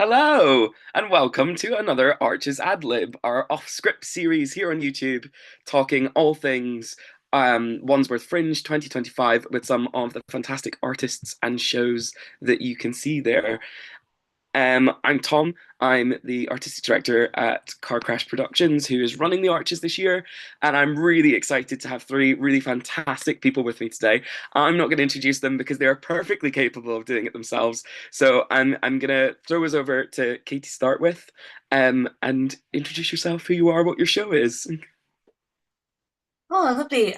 Hello, and welcome to another Arches Ad-Lib, our off-script series here on YouTube, talking all things Wandsworth Fringe 2025 with some of the fantastic artists and shows that you can see there. I'm Tom. I'm the artistic director at Car Crash Productions, who is running the Arches this year, and I'm really excited to have three really fantastic people with me today. I'm not going to introduce them because they are perfectly capable of doing it themselves. So I'm going to throw us over to Katie to start with, and introduce yourself, who you are, what your show is. Oh, lovely.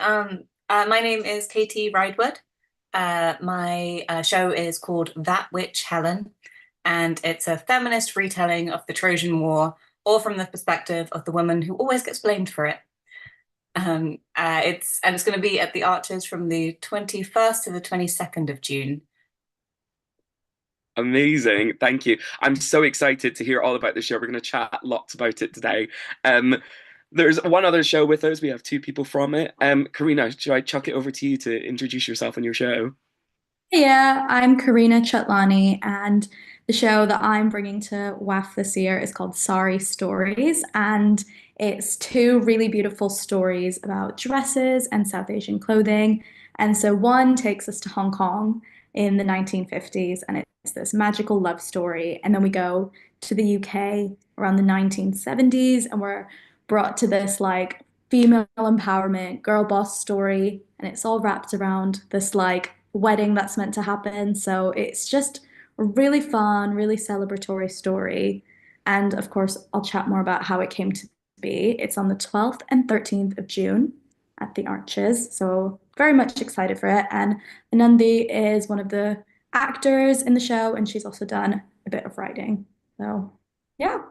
My name is Katie Ridewood. My show is called That Witch Helen, and it's a feminist retelling of the Trojan War, all from the perspective of the woman who always gets blamed for it. It's going to be at the Arches from the 21st to the 22nd of June. Amazing, thank you. I'm so excited to hear all about the show. We're going to chat lots about it today. Um, there's one other show with us. We have two people from it. Karina, should I chuck it over to you to introduce yourself and your show? Yeah, I'm Karina Chatlani, and the show that I'm bringing to WAF this year is called Sorry Stories, and it's two really beautiful stories about dresses and South Asian clothing. And so one takes us to Hong Kong in the 1950s, and it's this magical love story. And then we go to the UK around the 1970s, and we're brought to this like female empowerment girl boss story, and it's all wrapped around this like wedding that's meant to happen. So it's just a really fun, really celebratory story. And of course, I'll chat more about how it came to be. It's on the 12th and 13th of June at the Arches. So very much excited for it. And Anandi is one of the actors in the show, and she's also done a bit of writing. So yeah.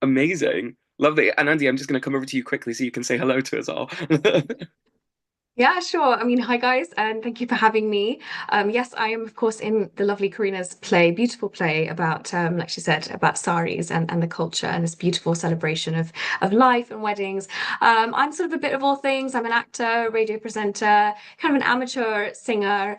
Amazing. Lovely. And Andy, I'm just going to come over to you quickly so you can say hello to us all. Yeah, sure. I mean, hi guys, and thank you for having me. Yes, I am, of course, in the lovely Karina's play, beautiful play about, like she said, about saris and the culture and this beautiful celebration of life and weddings. I'm sort of a bit of all things. I'm an actor, radio presenter, kind of an amateur singer,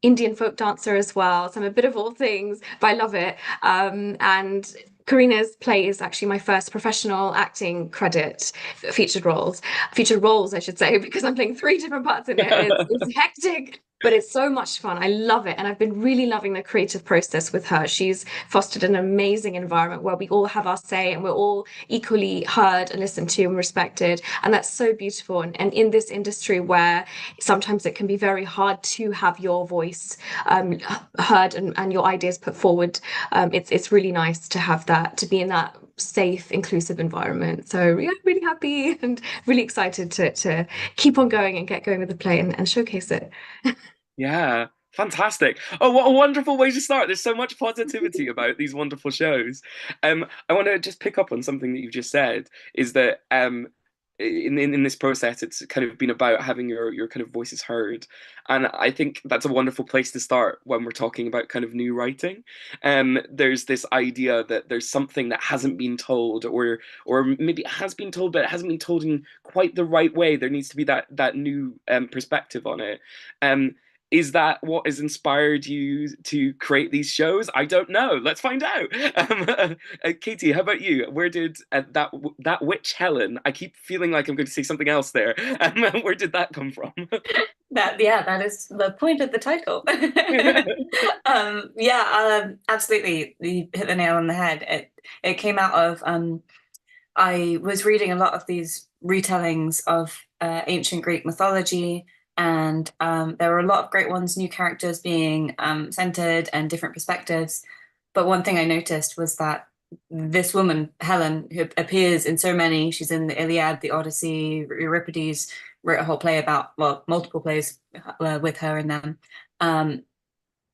Indian folk dancer as well. So I'm a bit of all things, but I love it. And Karina's play is actually my first professional acting credit, featured roles, I should say, because I'm playing three different parts in it. And it's hectic, but it's so much fun. I love it. And I've been really loving the creative process with her. She's fostered an amazing environment where we all have our say and we're all equally heard and listened to and respected. And that's so beautiful. And in this industry where sometimes it can be very hard to have your voice heard and your ideas put forward, it's really nice to have that, to be in that safe, inclusive environment. So yeah, really happy and really excited to keep on going and get going with the play and showcase it. Yeah, fantastic. Oh, what a wonderful way to start. There's so much positivity about these wonderful shows. I want to just pick up on something that you've just said, is that in this process, it's kind of been about having your kind of voices heard. And I think that's a wonderful place to start when we're talking about kind of new writing. There's this idea that there's something that hasn't been told, or maybe it has been told, but it hasn't been told in quite the right way. There needs to be that new perspective on it. Um, is that what has inspired you to create these shows? I don't know. Let's find out. Katie, how about you? Where did that witch Helen? I keep feeling like I'm going to say something else there. Where did that come from? That is the point of the title. Absolutely. You hit the nail on the head. It came out of I was reading a lot of these retellings of ancient Greek mythology, and there were a lot of great ones, new characters being centered and different perspectives. But one thing I noticed was that this woman, Helen, who appears in so many, she's in the Iliad, the Odyssey, Euripides, wrote a whole play about, well, multiple plays with her in them. Um,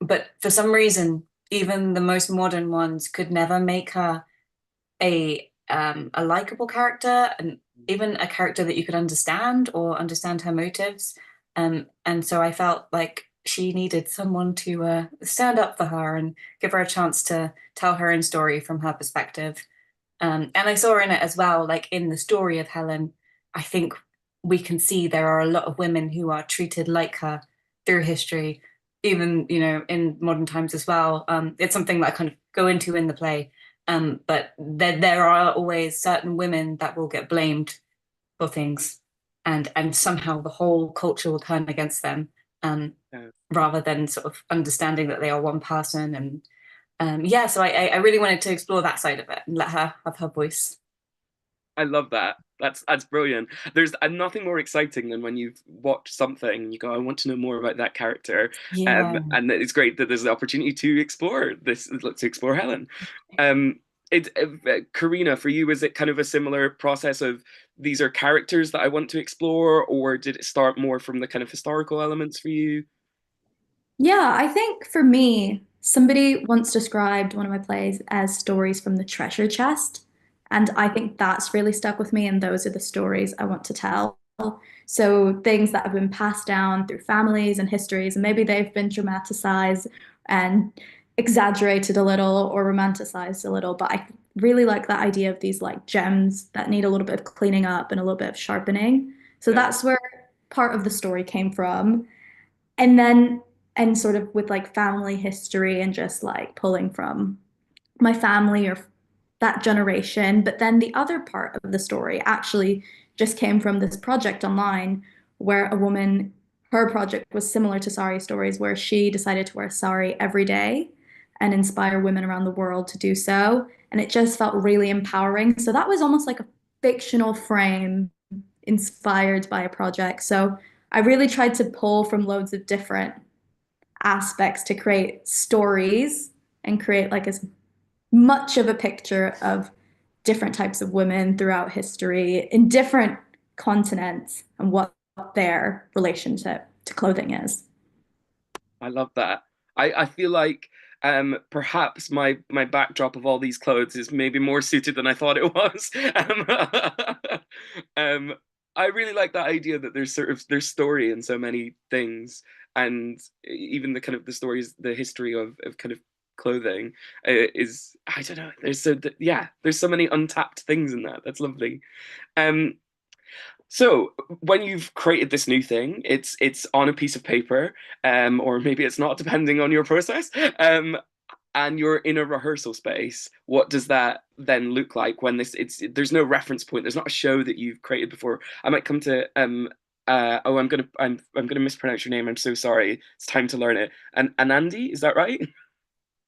but for some reason, even the most modern ones could never make her a likable character, and even a character that you could understand or understand her motives. And so I felt like she needed someone to stand up for her and give her a chance to tell her own story from her perspective. And I saw in it as well, like in the story of Helen, I think we can see there are a lot of women who are treated like her through history, even, you know, in modern times as well. It's something that I kind of go into in the play. But there are always certain women that will get blamed for things, and somehow the whole culture will turn against them, Yeah. rather than sort of understanding that they are one person. And yeah, so I really wanted to explore that side of it and let her have her voice. I love that. That's brilliant. There's nothing more exciting than when you've watched something and you go, I want to know more about that character. Yeah. And it's great that there's the opportunity to explore this, to explore Helen. Um, Karina, for you, is it kind of a similar process of these are characters that I want to explore, or did it start more from the kind of historical elements for you? Yeah, I think for me, somebody once described one of my plays as stories from the treasure chest. And I think that's really stuck with me, and those are the stories I want to tell. So things that have been passed down through families and histories, and maybe they've been dramatized and exaggerated a little or romanticized a little. But I really like that idea of these like gems that need a little bit of cleaning up and a little bit of sharpening. So Yeah, that's where part of the story came from. And then, and sort of with like family history and just like pulling from my family or that generation. But then the other part of the story actually just came from this project online where a woman, her project was similar to Sari Stories, where she decided to wear sari every day and inspire women around the world to do so. And it just felt really empowering. So that was almost like a fictional frame inspired by a project. So I really tried to pull from loads of different aspects to create stories and create like as much of a picture of different types of women throughout history in different continents and what their relationship to clothing is. I love that. I feel like perhaps my backdrop of all these clothes is maybe more suited than I thought it was. Um, I really like that idea that there's sort of there's story in so many things, and even the kind of the stories, the history of kind of clothing is I don't know. There's so yeah, there's so many untapped things in that. That's lovely. Um, so when you've created this new thing, it's on a piece of paper, or maybe it's not, depending on your process. And you're in a rehearsal space. What does that then look like when this? It's there's no reference point. There's not a show that you've created before. I might come to oh, I'm gonna mispronounce your name. I'm so sorry. It's time to learn it. And Anandi, is that right?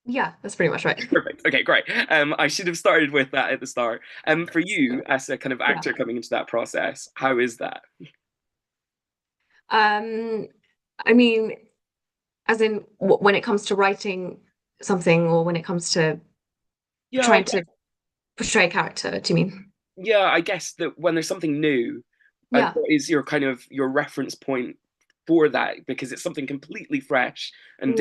Yeah, that's pretty much right. Perfect. Okay, great. I should have started with that at the start. For you, as a kind of Yeah. actor coming into that process, how is that? Um, I mean, as in when it comes to writing something or when it comes to Yeah, trying to portray a character, do you mean? I guess that when there's something new, Yeah. what is your kind of your reference point for that? Because it's something completely fresh and Mm.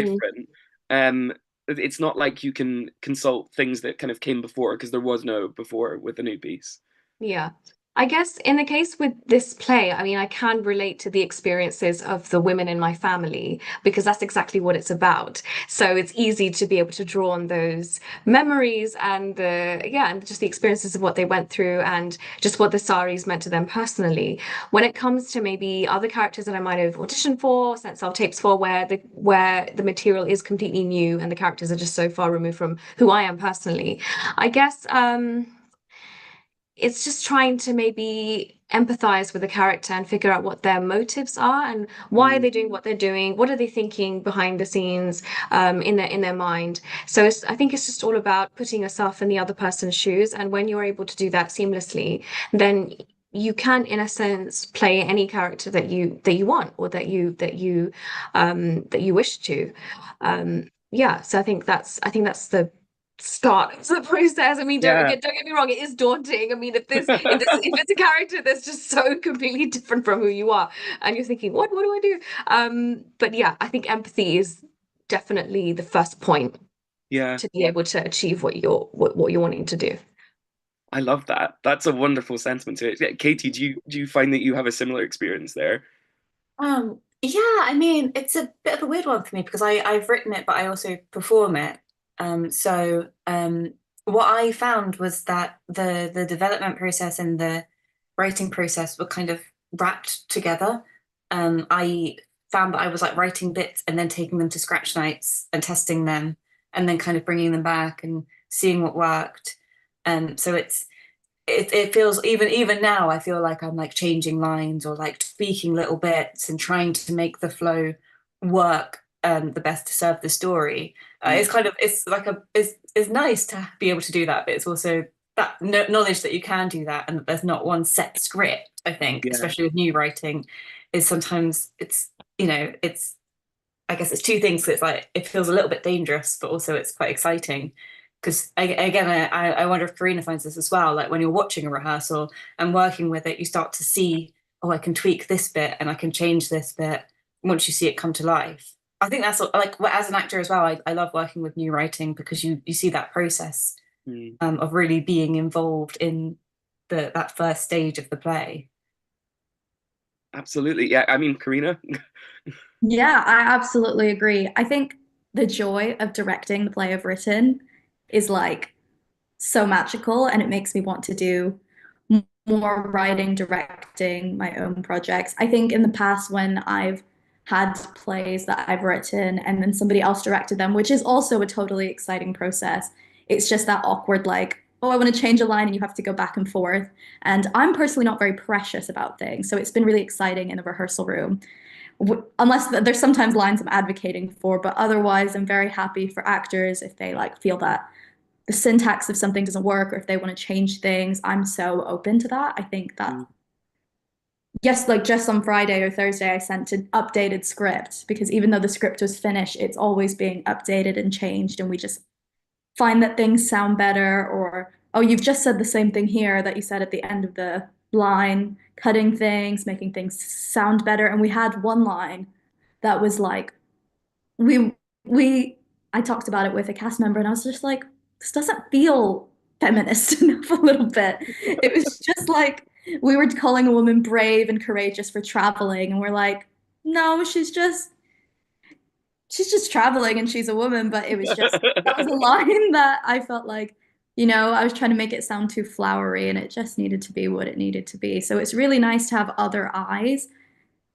different. It's not like you can consult things that kind of came before because there was no before with the new piece. Yeah. I guess in the case with this play, I mean, I can relate to the experiences of the women in my family because that's exactly what it's about. So it's easy to be able to draw on those memories and and just the experiences of what they went through and just what the saris meant to them personally. When it comes to maybe other characters that I might have auditioned for, sent self-tapes for, where the material is completely new and the characters are just so far removed from who I am personally, I guess it's just trying to maybe empathize with the character and figure out what their motives are and why are Mm. they doing what they're doing, what are they thinking behind the scenes, in their mind. So I think it's just all about putting yourself in the other person's shoes, and when you're able to do that seamlessly, then you can in a sense play any character that you want or that you wish to. Yeah, so I think that's the start of the process. I mean, Yeah. don't get me wrong, it is daunting. I mean, if it's a character that's just so completely different from who you are, and you're thinking, what do I do? But yeah, I think empathy is definitely the first point Yeah. to be able to achieve what you're wanting to do. I love that. That's a wonderful sentiment to it. Yeah, Katie, do you find that you have a similar experience there? Yeah, I mean, it's a bit of a weird one for me because I've written it, but I also perform it. What I found was that the development process and the writing process were kind of wrapped together. I found that I was like writing bits and then taking them to scratch nights and testing them and then kind of bringing them back and seeing what worked. So it feels even now I feel like I'm like changing lines or like tweaking little bits and trying to make the flow work the best to serve the story. It's kind of it's like it's nice to be able to do that, but it's also that knowledge that you can do that and that there's not one set script. I think, Yeah. especially with new writing, is sometimes it's it's I guess it's two things. It's like it feels a little bit dangerous, but also it's quite exciting. Because again, I wonder if Karina finds this as well. Like when you're watching a rehearsal and working with it, you start to see, oh, I can tweak this bit and I can change this bit once you see it come to life. I think that's like as an actor as well. I love working with new writing because you see that process Mm. of really being involved in that first stage of the play. Absolutely. Yeah. I mean, Karina. Yeah, I absolutely agree. I think the joy of directing the play I've written is like so magical, and it makes me want to do more writing, directing my own projects. I think in the past, when I've had plays that I've written and then somebody else directed them, which is also a totally exciting process, it's just that awkward, like, oh, I want to change a line and you have to go back and forth. And I'm personally not very precious about things. So it's been really exciting in the rehearsal room. Unless there's sometimes lines I'm advocating for, but otherwise I'm very happy for actors if they like feel that the syntax of something doesn't work or if they want to change things. I'm so open to that. I think that Mm. yes, like just on Friday or Thursday, I sent an updated script because even though the script was finished, it's always being updated and changed. And we just find that things sound better, or, oh, you've just said the same thing here that you said at the end of the line, cutting things, making things sound better. And we had one line that was like, we, we, I talked about it with a cast member and I was just like, this doesn't feel feminist enough a little bit. It was just like, we were calling a woman brave and courageous for traveling, and we're like, no, she's just traveling and she's a woman, but it was just that was a line that I felt like, I was trying to make it sound too flowery and it just needed to be what it needed to be. So it's really nice to have other eyes.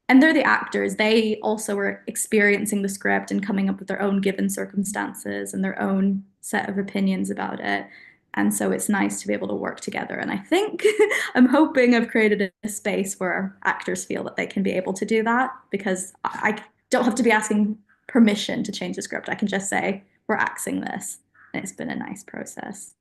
And they're the actors. They also were experiencing the script and coming up with their own given circumstances and their own set of opinions about it. And so it's nice to be able to work together. And I think I'm hoping I've created a space where actors feel that they can be able to do that because I don't have to be asking permission to change the script. I can just say, we're axing this. And it's been a nice process.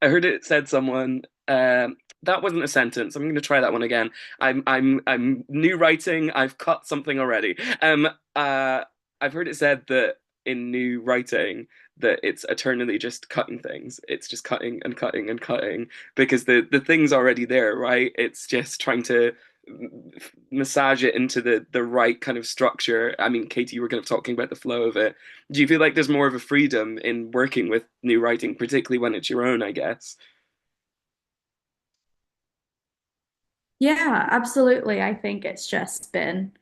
I heard it said someone that wasn't a sentence. I'm going to try that one again. I'm new writing. I've cut something already. Uh, I've heard it said that in new writing that it's eternally just cutting things. It's just cutting and cutting and cutting because the thing's already there, right? It's just trying to massage it into the right kind of structure. I mean, Katie, you were kind of talking about the flow of it. Do you feel like there's more of a freedom in working with new writing, particularly when it's your own, I guess? Yeah, absolutely. I think it's just been,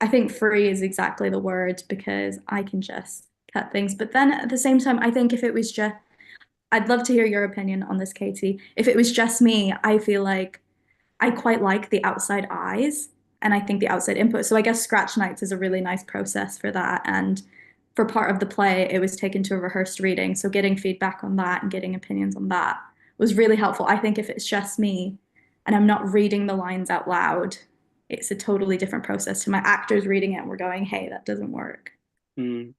I think free is exactly the word because I can just cut things. But then at the same time, I think if it was just, I'd love to hear your opinion on this, Katie. If it was just me, I feel like I quite like the outside eyes and I think the outside input. So I guess Scratch Nights is a really nice process for that. And for part of the play, it was taken to a rehearsed reading. So getting feedback on that and getting opinions on that was really helpful. I think if it's just me and I'm not reading the lines out loud, it's a totally different process to my actors reading it and we're going, hey, that doesn't work. Mm.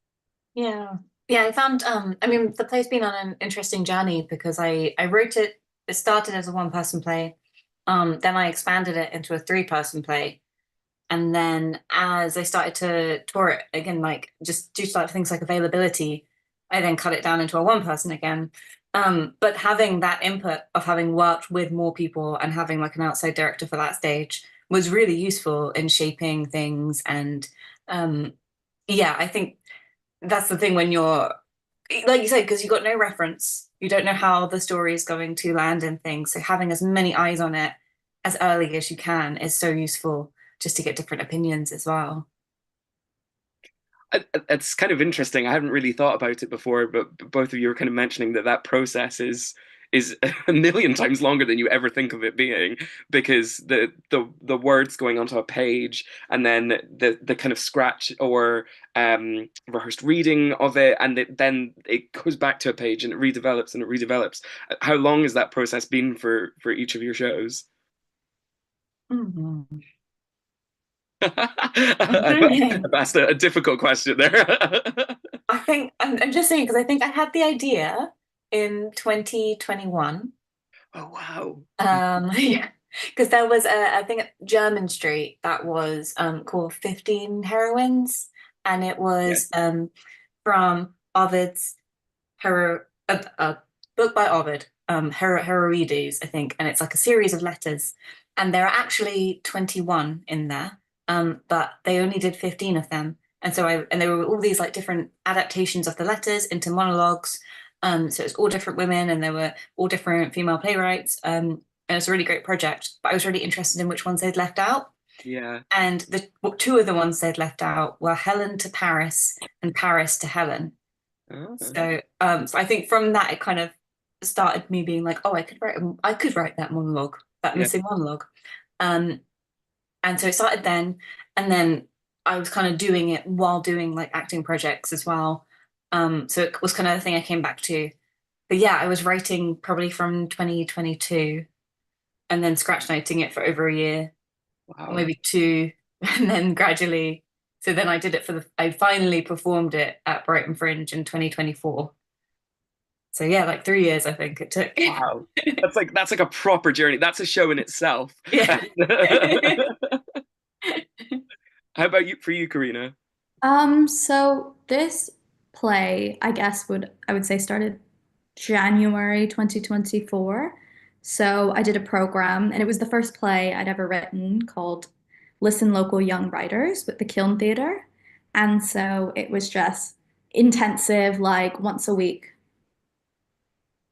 Yeah. Yeah, I found I mean the play's been on an interesting journey because I wrote it started as a one person play. Then I expanded it into a three-person play. And then as I started to tour it again, like just due to like things like availability, I then cut it down into a one person again. But having that input of having worked with more people and having like an outside director for that stage was really useful in shaping things. And yeah, I think that's the thing when you're like you said, because you've got no reference, you don't know how the story is going to land and things. So having as many eyes on it as early as you can is so useful just to get different opinions as well. It's kind of interesting. I haven't really thought about it before, but both of you were kind of mentioning that that process is a million times longer than you ever think of it being, because the words going onto a page, and then the kind of scratch or rehearsed reading of it, and then it goes back to a page and it redevelops and it redevelops. How long has that process been for each of your shows? Mhm. I've asked a difficult question there. I think I'm just saying because I think I had the idea in 2021. Oh wow. Yeah, because there was a I think German Street that was called 15 Heroines, and it Yeah. was from Ovid's a book by Ovid, Heroides, I think, and it's like a series of letters, and there are actually 21 in there, but they only did 15 of them, and there were all these like different adaptations of the letters into monologues, so it's all different women, and there were all different female playwrights, and it's a really great project. But I was really interested in which ones they'd left out, Yeah. and two of the ones they'd left out were Helen to Paris and Paris to Helen. Oh, So I think from that it kind of started me being like, oh, I could write that monologue, that yeah. missing monologue. Um, and so it started then, and then I was kind of doing it while doing like acting projects as well. So it was kind of the thing I came back to. But yeah, I was writing probably from 2022 and then scratch noting it for over a year, or Wow. maybe two, and then gradually. So then I finally performed it at Brighton Fringe in 2024. So yeah, like 3 years I think it took. Wow. That's like a proper journey. That's a show in itself. Yeah. How about you for you, Karina? So this play, I guess I would say started January 2024. So I did a program, and it was the first play I'd ever written called Listen Local Young Writers with the Kiln Theatre. And so it was just intensive, like once a week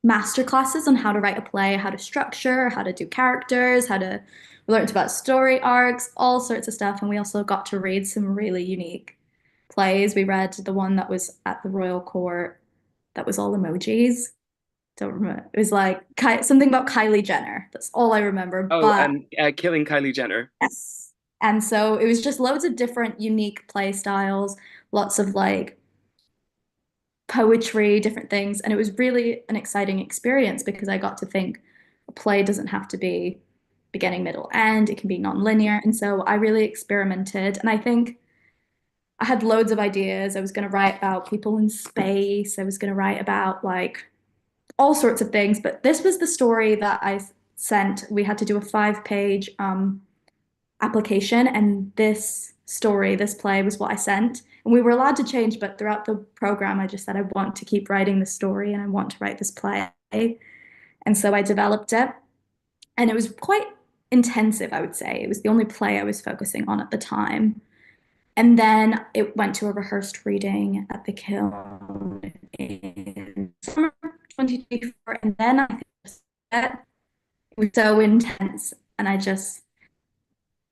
master classes on how to write a play, how to structure, how to do characters, we learned about story arcs, all sorts of stuff. And we also got to read some really unique plays. We read the one that was at the Royal Court that was all emojis. Don't remember. It was like something about Kylie Jenner. That's all I remember. Oh, But Killing Kylie Jenner. yes. And so it was just loads of different unique play styles, lots of like poetry, different things. And it was really an exciting experience because I got to think a play doesn't have to be beginning, middle, end. It can be non-linear. And so I really experimented. And I think I had loads of ideas. I was going to write about people in space. I was going to write about like all sorts of things. But this was the story that I sent. We had to do a 5-page application, and this play was what I sent. And we were allowed to change, but throughout the program, I just said, I want to keep writing this story and I want to write this play. And so I developed it, and it was quite intensive, I would say. It was the only play I was focusing on at the time. And then it went to a rehearsed reading at the Kiln in summer 2024. And then I think it was so intense, and I just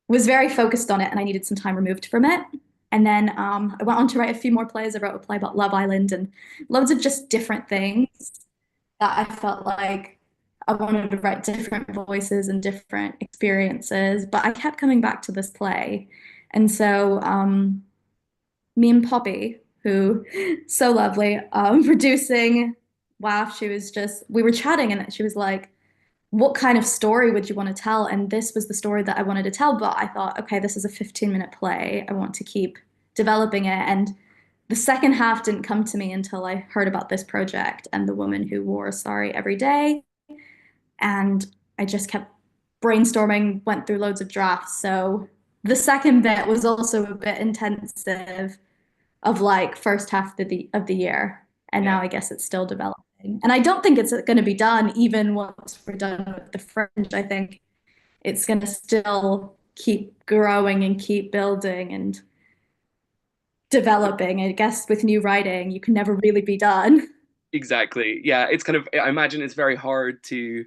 was very focused on it, and I needed some time removed from it. And then I went on to write a few more plays. I wrote a play about Love Island and loads of just different things that I felt like I wanted to write different voices and different experiences. But I kept coming back to this play. And so me and Poppy, who so lovely, producing WAF, we were chatting, and she was like, what kind of story would you want to tell? And this was the story that I wanted to tell, but I thought, okay, this is a 15-minute play. I want to keep developing it. And the second half didn't come to me until I heard about this project and the woman who wore a sari every day. And I just kept brainstorming, went through loads of drafts. So the second bit was also a bit intensive of like first half of the year. And Yeah. now I guess it's still developing. And I don't think it's going to be done even once we're done with the Fringe. I think it's going to still keep growing and keep building and developing. I guess with new writing, you can never really be done. Exactly. Yeah, it's kind of, I imagine it's very hard to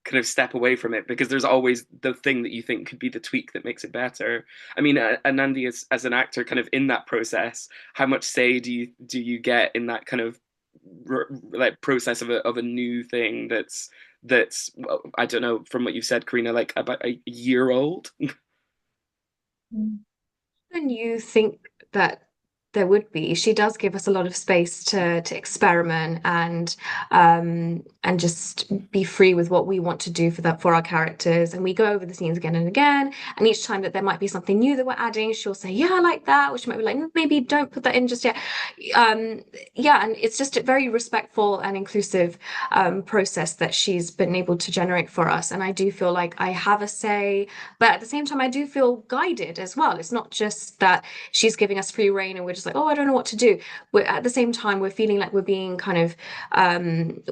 kind of step away from it because there's always the thing that you think could be the tweak that makes it better. I mean, Anandi, as an actor, kind of in that process, how much say do you get in that kind of like process of a new thing that's well, I don't know, from what you said, Karina, like about a year old. Than you think that there would be. She does give us a lot of space to experiment and just be free with what we want to do for our characters. And we go over the scenes again and again. And each time that there might be something new that we're adding, she'll say, "Yeah, I like that," or she might be like, "Maybe don't put that in just yet." Yeah, and it's just a very respectful and inclusive process that she's been able to generate for us. And I do feel like I have a say, but at the same time, I do feel guided as well. It's not just that she's giving us free reign and we're just like, "Oh, I don't know what to do." We're at the same time, we're feeling like we're being kind of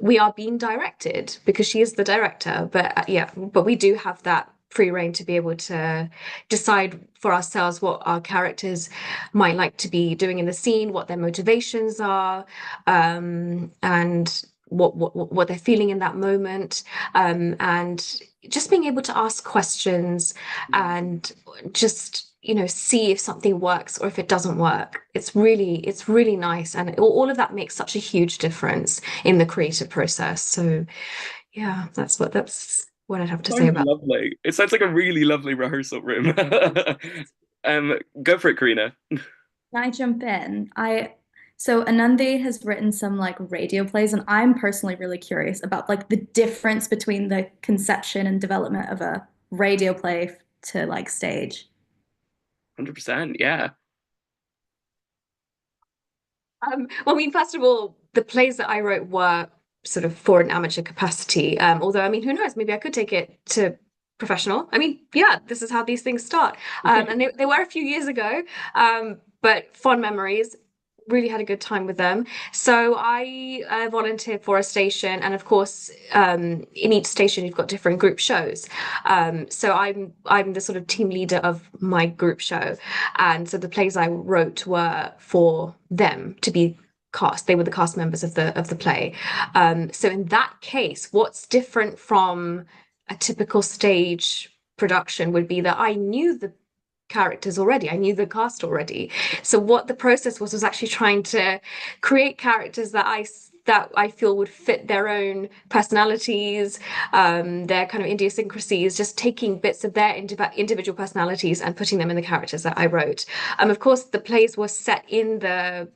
we are being directed because she is the director. But yeah, but we do have that free reign to be able to decide for ourselves what our characters might like to be doing in the scene, what their motivations are, and what they're feeling in that moment, and just being able to ask questions and just see if something works or if it doesn't work. It's really nice, and all of that makes such a huge difference in the creative process. So yeah, that's what I'd have to say Sounds about. lovely. It sounds like a really lovely rehearsal room. Go for it, Karina. Can I jump in? So Anandi has written some like radio plays, and I'm personally really curious about like the difference between the conception and development of a radio play to like stage. 100%, yeah. Well, I mean, first of all, the plays that I wrote were sort of for an amateur capacity. Although, I mean, who knows? Maybe I could take it to professional. I mean, yeah, this is how these things start. And they were a few years ago, but fond memories. Really had a good time with them. So I volunteered for a station, and of course, in each station you've got different group shows. So I'm the sort of team leader of my group show, and so the plays I wrote were for them to be cast. They were the cast members of the play. So in that case, what's different from a typical stage production would be that I knew the characters already. I knew the cast already. So what the process was actually trying to create characters that I feel would fit their own personalities, their kind of idiosyncrasies, just taking bits of their individual personalities and putting them in the characters that I wrote. Of course, the plays were set in the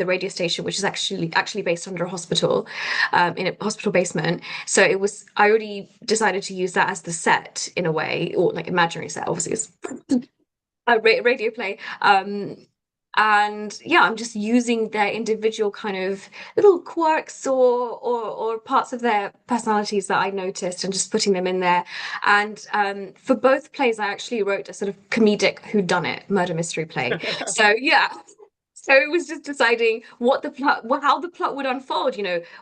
radio station, which is actually based under a hospital, in a hospital basement. So I already decided to use that as the set in a way, or like imaginary set, obviously it's a radio play. And yeah, I'm just using their individual kind of little quirks or parts of their personalities that I noticed and just putting them in there. And for both plays, I actually wrote a sort of comedic whodunit murder mystery play. So yeah. So it was just deciding how the plot would unfold.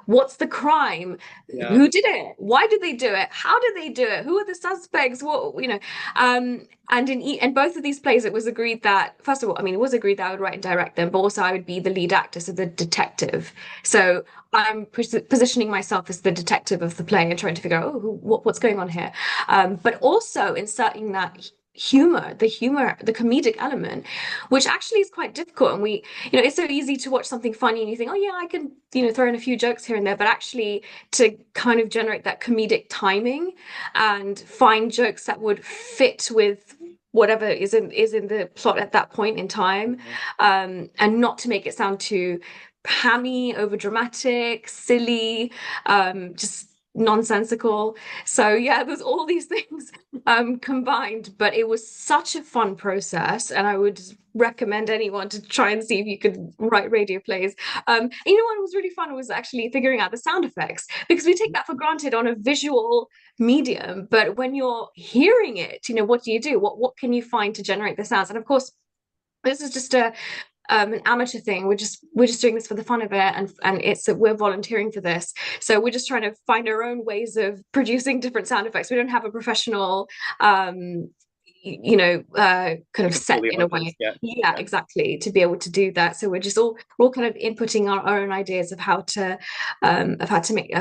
What's the crime? Yeah. Who did it? Why did they do it? How did they do it? Who are the suspects? And in both of these plays, it was agreed that, first of all, I mean, it was agreed that I would write and direct them, but also I would be the lead actor, so the detective. So I'm positioning myself as the detective of the play and trying to figure out, what's going on here. But also inserting that the comedic element, which actually is quite difficult. And it's so easy to watch something funny and you think, oh yeah, I can, throw in a few jokes here and there, but actually to kind of generate that comedic timing and find jokes that would fit with whatever is in the plot at that point in time, and not to make it sound too hammy, over dramatic, silly, just nonsensical. So yeah, there's all these things combined, but it was such a fun process, and I would recommend anyone to try and see if you could write radio plays. What was really fun was actually figuring out the sound effects, because we take that for granted on a visual medium, but when you're hearing it, what do you do? What can you find to generate the sounds? And of course, this is just an amateur thing. We're just doing this for the fun of it, and we're volunteering for this, so we're just trying to find our own ways of producing different sound effects. We don't have a professional kind of set in a way. Yeah, exactly, to be able to do that. So we're all kind of inputting our own ideas of how to kind of make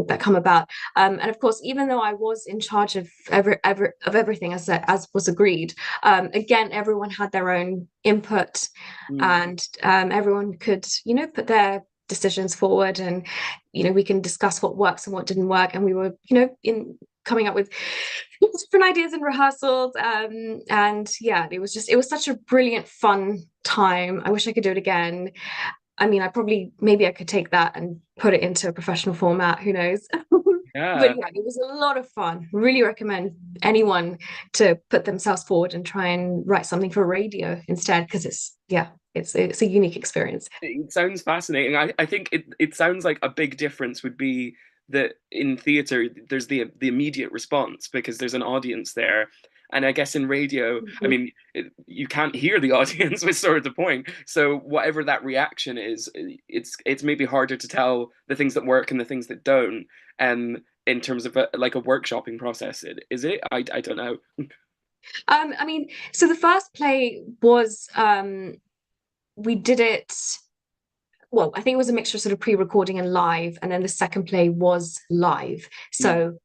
that come about. And of course, even though I was in charge of everything as was agreed, again, everyone had their own input, and everyone could put their decisions forward, and we can discuss what works and what didn't work, and we were in coming up with different ideas in rehearsals, and yeah, it was such a brilliant, fun time. I wish I could do it again. I mean, maybe I could take that and put it into a professional format, who knows. But Yeah. yeah, it was a lot of fun. Really recommend anyone to put themselves forward and try and write something for radio instead, because it's a unique experience. It sounds fascinating. I think it sounds like a big difference would be that in theater there's the immediate response because there's an audience there. And I guess in radio, I Mhm. mean, you can't hear the audience, was sort of the point. So whatever that reaction is, it's maybe harder to tell the things that work and the things that don't. In terms of like a workshopping process, is it? I don't know. I mean, so the first play was we did it. Well, I think it was a mixture of sort of pre-recording and live, and then the second play was live. Mm, So,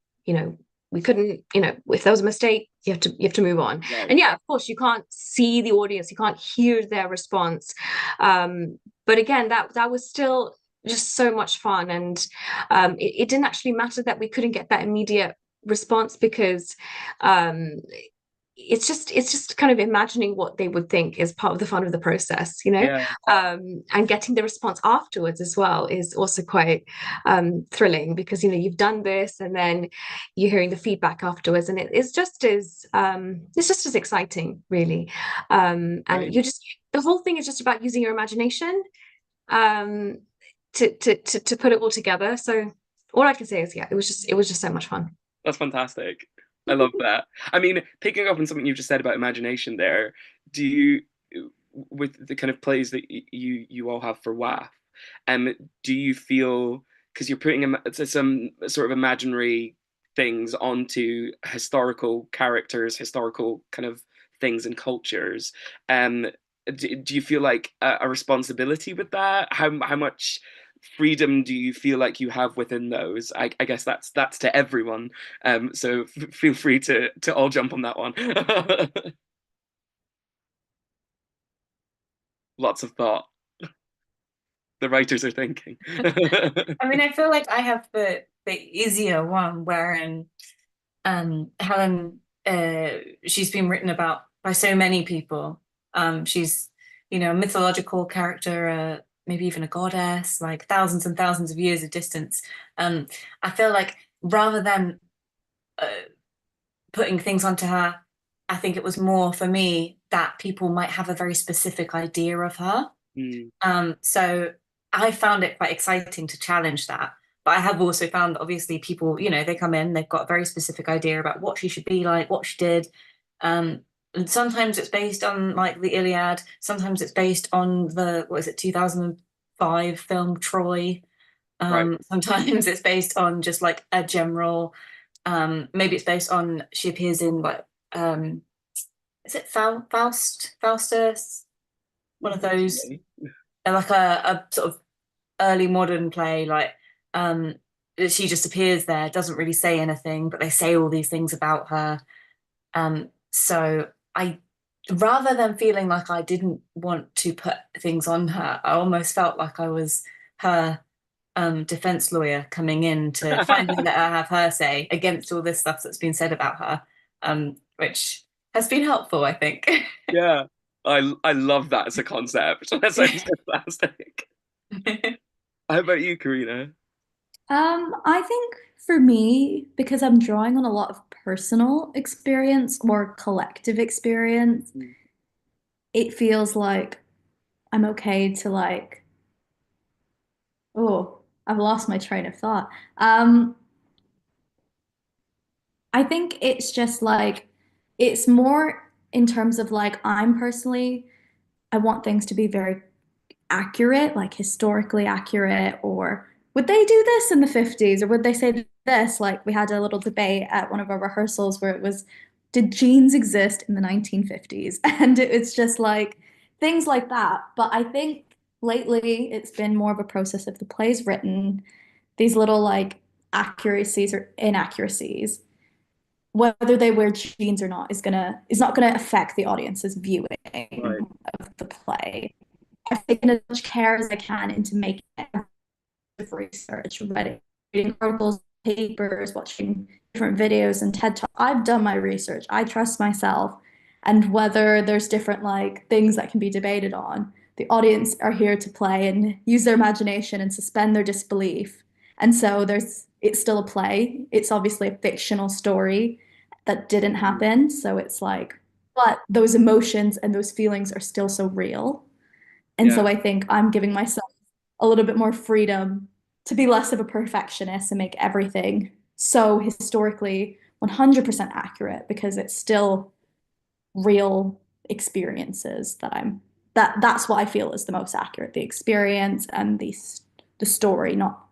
we couldn't, if there was a mistake, you have to move on. right. And yeah, of course, you can't see the audience, you can't hear their response. But again, that was still just so much fun, and it didn't actually matter that we couldn't get that immediate response, because it's just kind of imagining what they would think is part of the fun of the process, Yeah. and getting the response afterwards as well is also quite thrilling, because you've done this and then you're hearing the feedback afterwards, and it's just as exciting, really. And Right. the whole thing is just about using your imagination, um to put it all together. So all I can say is, yeah, it was just so much fun. That's fantastic. I love that. I mean, picking up on something you just said about imagination there, do you, with the kind of plays that you all have for WAF, do you feel, because you're putting some sort of imaginary things onto historical characters, historical kind of things and cultures, um, do you feel like a responsibility with that? How much freedom do you feel like you have within those? I guess that's to everyone. So feel free to all jump on that one. Lots of thought. The writers are thinking. I mean, I feel like I have the easier one wherein Helen, she's been written about by so many people. She's, a mythological character, maybe even a goddess, like thousands and thousands of years of distance. I feel like rather than uh, putting things onto her, I think it was more for me that people might have a very specific idea of her. Mm, So I found it quite exciting to challenge that. But I have also found that obviously people, they come in, they've got a very specific idea about what she should be like, what she did. And sometimes it's based on like the Iliad, sometimes it's based on what is it, 2005 film Troy. right. Sometimes it's based on just like a general, maybe it's based on she appears in like is it Faustus? One of those Okay. like a sort of early modern play, like um she just appears there, doesn't really say anything, but they say all these things about her. So I, rather than feeling like I didn't want to put things on her, I almost felt like I was her defense lawyer coming in to finally let her have her say against all this stuff that's been said about her, which has been helpful, I think. Yeah. I love that as a concept. That sounds fantastic. How about you, Karina? I think for me, because I'm drawing on a lot of personal experience or collective experience, Mm, it feels like I'm okay to like, oh, I've lost my train of thought. I think it's just like, it's more in terms of like, I'm personally, I want things to be very accurate, like historically accurate, or would they do this in the 50s or would they say this? Like we had a little debate at one of our rehearsals where it was, did jeans exist in the 1950s? And it's just like things like that. But I think lately it's been more of a process of the plays written, these little like accuracies or inaccuracies, whether they wear jeans or not is not gonna affect the audience's viewing right. of the play. I've taken as much care as I can into making it of research, reading articles, papers, watching different videos and TED Talk. I've done my research. I trust myself. And whether there's different like things that can be debated on, the audience are here to play and use their imagination and suspend their disbelief. And so it's still a play. It's obviously a fictional story that didn't happen. So it's like, but those emotions and those feelings are still so real. And so Yeah. I think I'm giving myself a little bit more freedom to be less of a perfectionist and make everything so historically 100% accurate because it's still real experiences that's what I feel is the most accurate, the experience and the story, not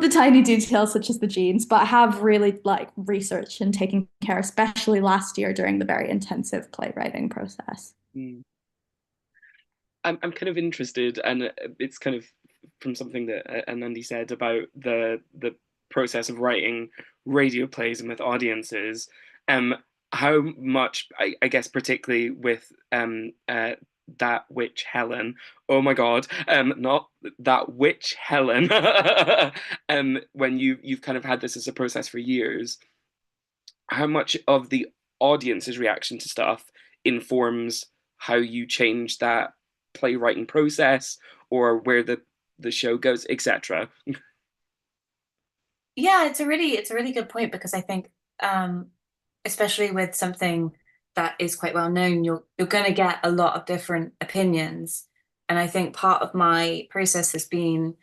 the tiny details such as the genes, but I have really like researched and taken care, especially last year during the very intensive playwriting process. Mm. I'm kind of interested, and it's kind of from something that Anandi said about the process of writing radio plays and with audiences. Um, how much, I guess, particularly with that witch Helen. Oh my God, not that witch Helen. When you've kind of had this as a process for years, how much of the audience's reaction to stuff informs how you change that playwriting process or where the show goes, etc. Yeah, it's a really good point because I think especially with something that is quite well known, you're going to get a lot of different opinions. And I think part of my process has been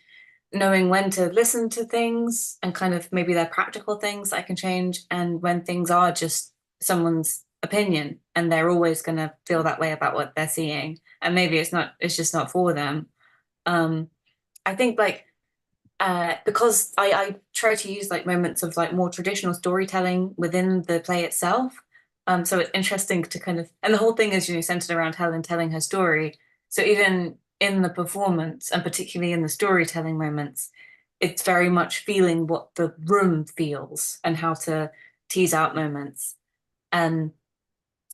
knowing when to listen to things and kind of maybe they're practical things I can change, and when things are just someone's opinion and they're always going to feel that way about what they're seeing, and maybe it's just not for them. Um, I think like because I try to use like moments of like more traditional storytelling within the play itself. So it's interesting to kind of, and the whole thing is, centered around Helen telling her story. So even in the performance, and particularly in the storytelling moments, it's very much feeling what the room feels and how to tease out moments. Um,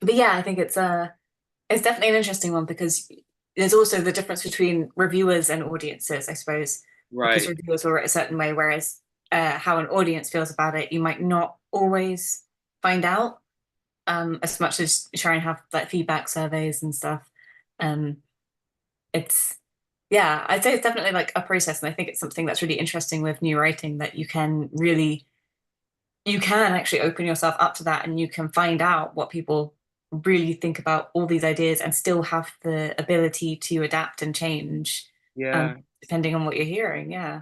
but yeah, I think it's definitely an interesting one because there's also the difference between reviewers and audiences, I suppose, because Right. reviewers will write a certain way, whereas how an audience feels about it, you might not always find out, as much as you try and have like feedback surveys and stuff. Um, it's yeah, I'd say it's definitely like a process, and I think it's something that's really interesting with new writing that you can actually open yourself up to that and you can find out what people really think about all these ideas and still have the ability to adapt and change, Yeah. depending on what you're hearing. Yeah.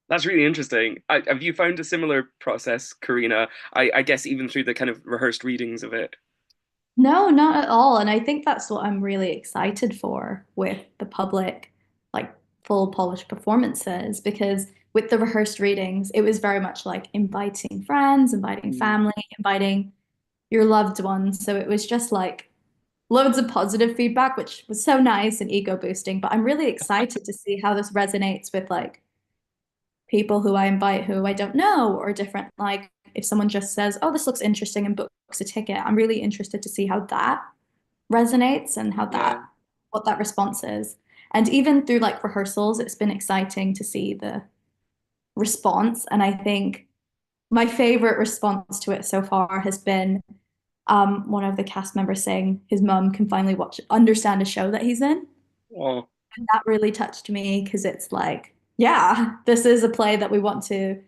That's really interesting. Have you found a similar process, Karina? I guess even through the kind of rehearsed readings of it. No, not at all. And I think that's what I'm really excited for with the public, like full polished performances, because with the rehearsed readings, it was very much like inviting friends, inviting Mm. family, inviting your loved ones. So it was just like loads of positive feedback, which was so nice and ego boosting. But I'm really excited to see how this resonates with like people who I invite who I don't know or different. Like if someone just says, "Oh, this looks interesting," and books a ticket, I'm really interested to see how that resonates and how Yeah. that what that response is. And even through like rehearsals, it's been exciting to see the response. And I think my favorite response to it so far has been one of the cast members saying his mum can finally understand a show that he's in. Oh, And that really touched me because it's like, yeah, this is a play that we want to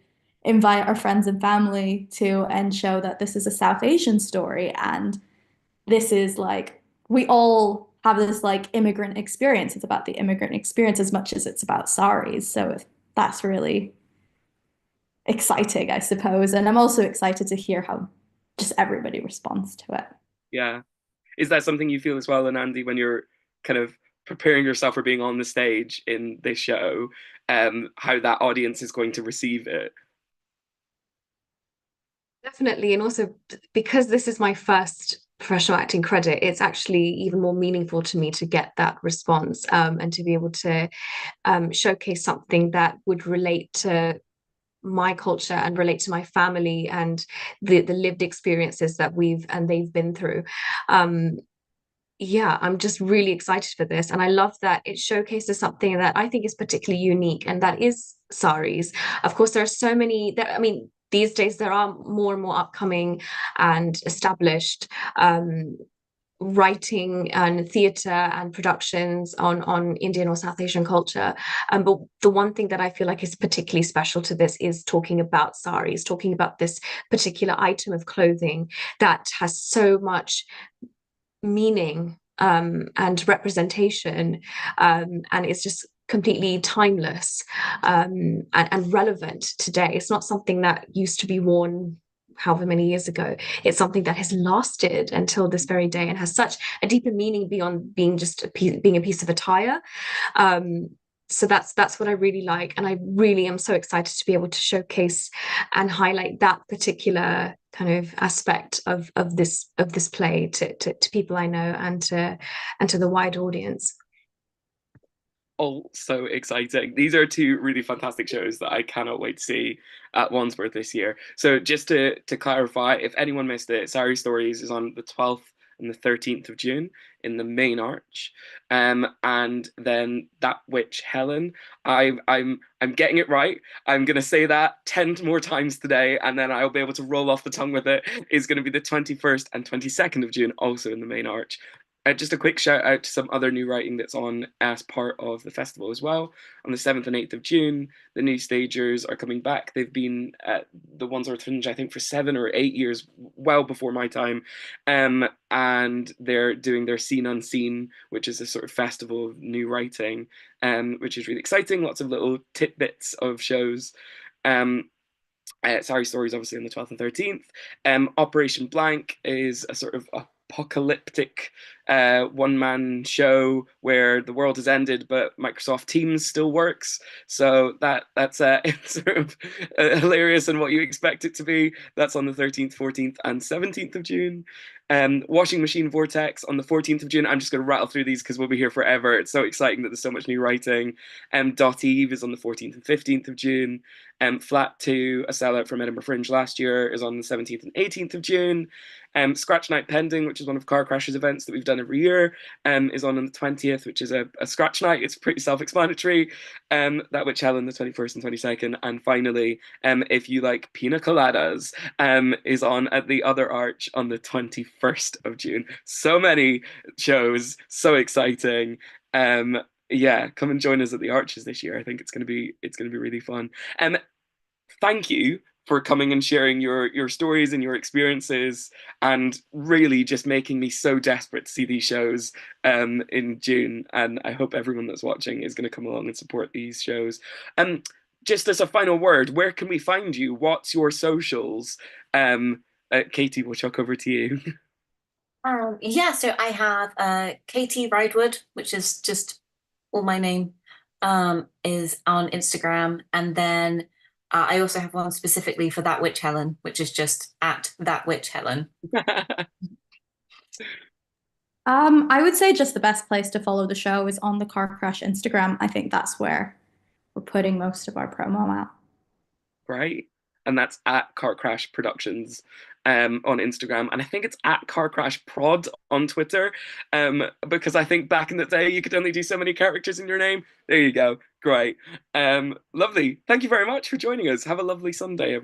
invite our friends and family to and show that this is a South Asian story. And this is like, we all have this like immigrant experience. It's about the immigrant experience as much as it's about saris. So that's really exciting, I suppose. And I'm also excited to hear how just everybody responds to it. yeah. Is that something you feel as well, and Andy, when you're kind of preparing yourself for being on the stage in this show, how that audience is going to receive it? Definitely. And also because this is my first professional acting credit, it's actually even more meaningful to me to get that response, and to be able to showcase something that would relate to my culture and relate to my family and the lived experiences that they've been through. yeah, I'm just really excited for this. And I love that it showcases something that I think is particularly unique, and that is saris. Of course, there are so many that, I mean, these days there are more and more upcoming and established writing and theatre and productions on Indian or South Asian culture. But the one thing that I feel like is particularly special to this is talking about saris, talking about this particular item of clothing that has so much meaning and representation, and it's just completely timeless, and relevant today. It's not something that used to be worn however many years ago. It's something that has lasted until this very day and has such a deeper meaning beyond being just being a piece of attire. Um, so that's what I really like, and I really am so excited to be able to showcase and highlight that particular kind of aspect of this play to people I know, and to the wide audience. All so exciting. These are two really fantastic shows that I cannot wait to see at Wandsworth this year. So just to clarify, if anyone missed it, Sari Stories is on the 12th and the 13th of June in the main arch. And then That Witch Helen, I'm getting it right. I'm gonna say that 10 more times today, and then I'll be able to roll off the tongue with it. Is gonna be the 21st and 22nd of June, also in the main arch. Just a quick shout out to some other new writing that's on as part of the festival as well. On the 7th and 8th of June, the new stagers are coming back. They've been at the Wandsworth Fringe, I think, for 7 or 8 years, well before my time. And they're doing their Scene Unseen, which is a sort of festival of new writing, which is really exciting. Lots of little tidbits of shows. Sorry, Stories, obviously, on the 12th and 13th. Operation Blank is a sort of apocalyptic one-man show where the world has ended, but Microsoft Teams still works. So that's it's sort of hilarious and what you expect it to be. That's on the 13th, 14th, and 17th of June. Washing Machine Vortex on the 14th of June. I'm just going to rattle through these because we'll be here forever. It's so exciting that there's so much new writing. Dot Eve is on the 14th and 15th of June. Flat 2, a sellout from Edinburgh Fringe last year, is on the 17th and 18th of June. Scratch Night Pending, which is one of Car Crashers events that we've done every year, is on the 20th, which is a Scratch Night. It's pretty self-explanatory. That Witch Helen, the 21st and 22nd. And finally, if you like pina coladas, is on at the Other Arch on the 21st of June. So many shows, so exciting. Yeah, come and join us at the Arches this year. I think it's gonna be really fun. Thank you for coming and sharing your stories and your experiences, and really just making me so desperate to see these shows in June. And I hope everyone that's watching is going to come along and support these shows. Just as a final word, where can we find you? What's your socials? Katie, we'll chuck over to you. Yeah, so I have Katie Ridewood, which is just all my name, is on Instagram, and then I also have one specifically for That Witch Helen, which is just at That Witch Helen. I would say just the best place to follow the show is on the Car Crash Instagram. I think that's where we're putting most of our promo out. Right. And that's at Car Crash Productions on Instagram. And I think it's at Car Crash Prod on Twitter. Because I think back in the day you could only do so many characters in your name. There you go. Great. Lovely. Thank you very much for joining us. Have a lovely Sunday, everybody.